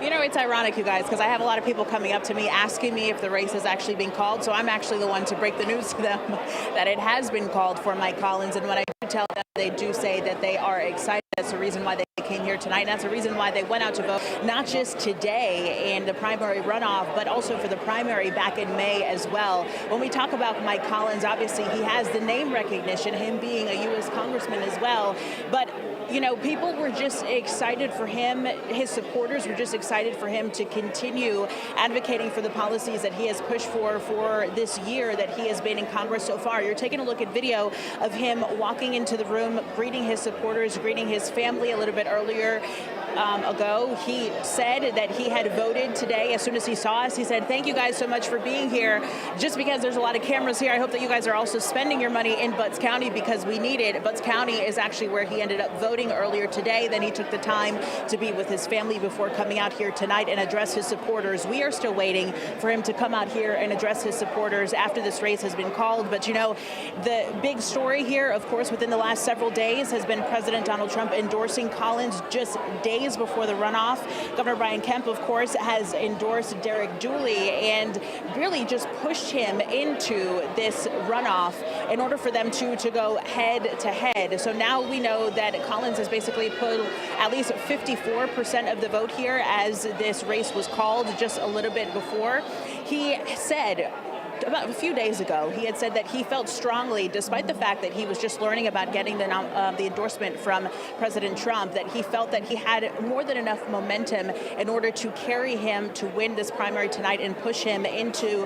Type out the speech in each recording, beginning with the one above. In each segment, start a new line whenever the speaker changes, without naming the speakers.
You know, it's ironic, you guys, because I have a lot of people coming up to me asking me if the race is actually being called. So I'm actually the one to break the news to them that it has been called for Mike Collins. And when I do tell them, they do say that they are excited. That's the reason why they came here tonight. And that's the reason why they went out to vote, not just today in the primary runoff, but also for the primary back in May as well. When we talk about Mike Collins, obviously he has the name recognition, him being a U.S. congressman as well. But you know, people were just excited for him. His supporters were just excited for him to continue advocating for the policies that he has pushed for this year that he has been in Congress so far. You're taking a look at video of him walking into the room, greeting his supporters, greeting his family a little bit earlier ago. He said that he had voted today. As soon as he saw us, he said, "Thank you guys so much for being here. Just because there's a lot of cameras here, I hope that you guys are also spending your money in Butts County because we need it." Butts County is actually where he ended up voting earlier today. Then he took the time to be with his family before coming out here tonight and address his supporters. We are still waiting for him to come out here and address his supporters after this race has been called. But you know, the big story here, of course, within the last several days has been President Donald Trump endorsing Collins just days before the runoff. Governor Brian Kemp, of course, has endorsed Derek Dooley and really just pushed him into this runoff in order for them to go head to head. So now we know that Collins has basically put at least 54% of the vote here as this race was called just a little bit before. He said about a few days ago, he had said that he felt strongly, despite the fact that he was just learning about getting the endorsement from President Trump, that he felt that he had more than enough momentum in order to carry him to win this primary tonight and push him into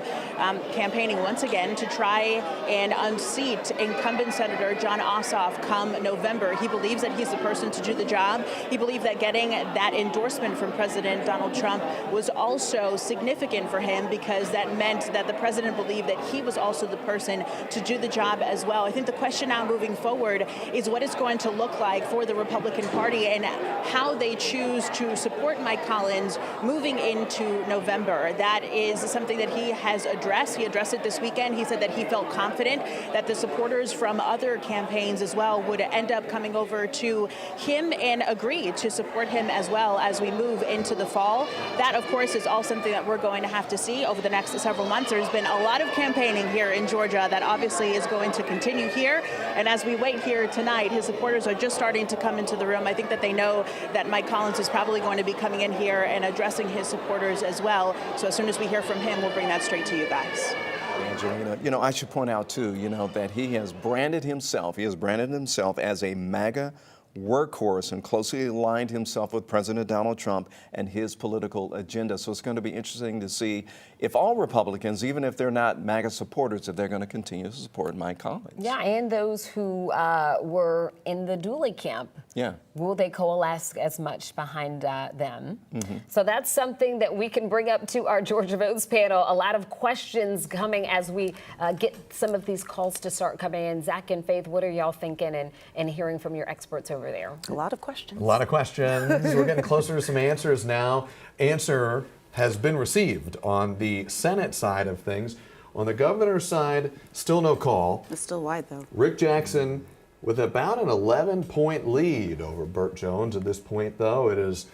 campaigning once again to try and unseat incumbent Senator Jon Ossoff come November. He believes that he's the person to do the job. He believed that getting that endorsement from President Donald Trump was also significant for him because that meant that the president believed that he was also the person to do the job as well. I think the question now moving forward is what it's going to look like for the Republican Party and how they choose to support Mike Collins moving into November. That is something that he has addressed. He addressed it this weekend. He said that he felt confident that the supporters from other campaigns as well would end up coming over to him and agree to support him as well as we move into the fall. That, of course, is all something that we're going to have to see over the next several months. There's been a lot of campaigning here in Georgia that obviously is going to continue here. And as we wait here tonight, his supporters are just starting to come into the room. I think that they know that Mike Collins is probably going to be coming in here and addressing his supporters as well. So as soon as we hear from him, we'll bring that straight to you guys.
Angela, you know, I should point out too, that he has branded himself as a MAGA workhorse and closely aligned himself with President Donald Trump and his political agenda. So it's going to be interesting to see if all Republicans, even if they're not MAGA supporters, if they're going to continue to support Mike Collins.
Yeah, and those who were in the Dooley camp.
Yeah.
Will they coalesce as much behind them? So that's something that we can bring up to our Georgia Votes panel. A lot of questions coming as we get some of these calls to start coming in. Zach and Faith, what are y'all thinking and hearing from your experts over there?
A lot of questions.
A lot of questions. We're getting closer to some answers now. Answer has been received on the Senate side of things. On the governor's side, still no call.
It's still wide, though.
Rick Jackson with about an 11-point lead over Burt Jones at this point, though. It is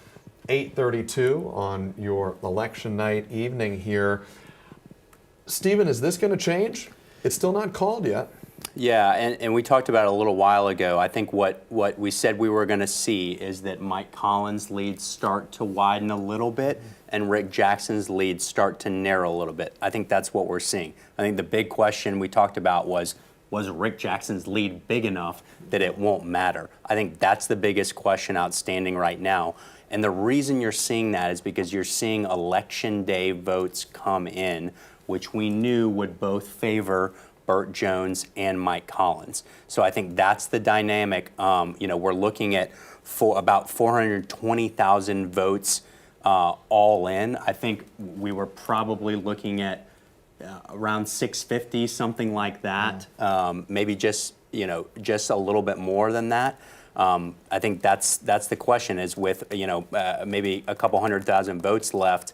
8:32 on your election night evening here. Stephen, is this going to change? It's still not called yet.
Yeah, and we talked about it a little while ago. I think what we said we were going to see is that Mike Collins' lead start to widen a little bit and Rick Jackson's lead start to narrow a little bit. I think that's what we're seeing. I think the big question we talked about was Rick Jackson's lead big enough that it won't matter? I think that's the biggest question outstanding right now. And the reason you're seeing that is because you're seeing Election Day votes come in, which we knew would both favor Burt Jones and Mike Collins. So I think that's the dynamic. We're looking at about 420,000 votes all in. I think we were probably looking at around 650, something like that. Maybe just a little bit more than that. I think that's the question is with maybe a couple 100,000 votes left.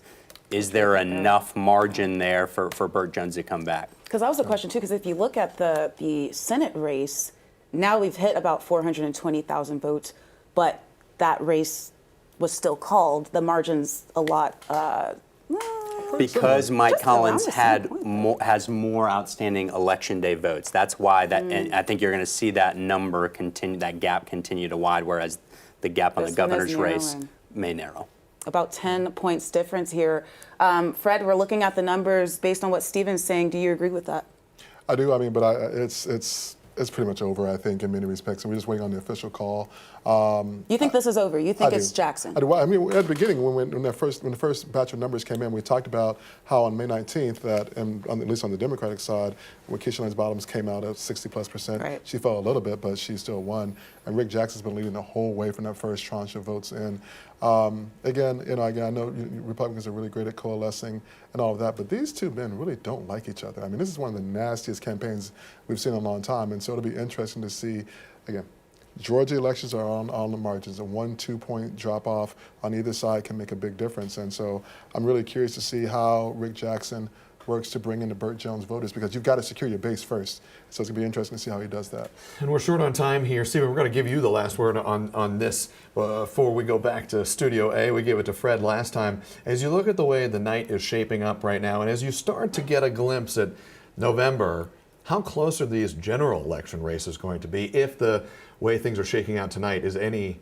Is there enough margin there for Burt Jones to come back?
Because that was a question, too, because if you look at the Senate race, now we've hit about 420,000 votes, but that race was still called, the margin's a lot.
Because Mike
Just around
Collins
the same point.
has more outstanding election day votes. That's why and I think you're going to see that number continue, that gap continue to wide, whereas the gap on the
This one is
governor's race
narrowing.
may narrow.
About 10 points difference here. Fred, we're looking at the numbers based on what Stephen's saying. Do you agree with that?
I do. I mean, but it's pretty much over, I think, in many respects, and we're just waiting on the official call.
You think this is over? You think
I
it's
do.
Jackson?
I do. Well, I mean, at the beginning, when the first batch of numbers came in, we talked about how on May 19th, that, and at least on the Democratic side, when Keisha Lance Bottoms came out at 60+%,
Right.
she fell a little bit, but she still won. And Rick Jackson's been leading the whole way from that first tranche of votes in. Again, I know Republicans are really great at coalescing and all of that, but these two men really don't like each other. I mean, this is one of the nastiest campaigns we've seen in a long time, and so it'll be interesting to see, again, Georgia elections are on the margins. A 1-2 point drop off on either side can make a big difference. And so I'm really curious to see how Rick Jackson works to bring in the Burt Jones voters, because you've got to secure your base first. So it's going to be interesting to see how he does that.
And we're short on time here. Stephen, we're going to give you the last word on this before we go back to Studio A. We gave it to Fred last time. As you look at the way the night is shaping up right now, and as you start to get a glimpse at November, how close are these general election races going to be if the way things are shaking out tonight is any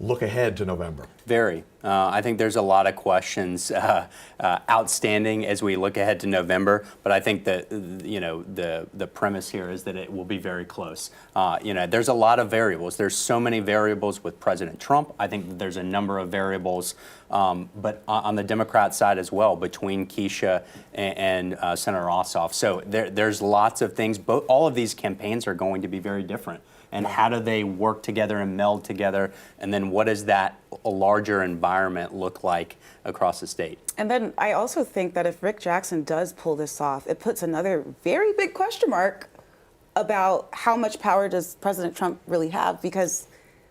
look ahead to November?
Very. I think there's a lot of questions outstanding as we look ahead to November, but I think that the premise here is that it will be very close. There's a lot of variables. There's so many variables with President Trump. I think that there's a number of variables, but on the Democrat side as well, between Keisha and Senator Ossoff. So there's lots of things. All of these campaigns are going to be very different. And how do they work together and meld together? And then what does that larger environment look like across the state?
And then I also think that if Rick Jackson does pull this off, it puts another very big question mark about how much power does President Trump really have, because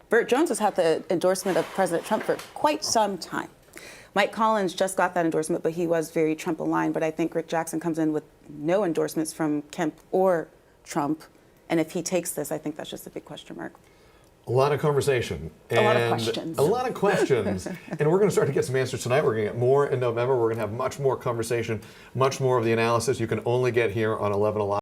Burt Jones has had the endorsement of President Trump for quite some time. Mike Collins just got that endorsement, but he was very Trump aligned. But I think Rick Jackson comes in with no endorsements from Kemp or Trump. And if he takes this, I think that's just a big question mark.
A lot of conversation.
A lot of questions.
A lot of questions. And we're going to start to get some answers tonight. We're going to get more in November. We're going to have much more conversation, much more of the analysis you can only get here on 11 Alive.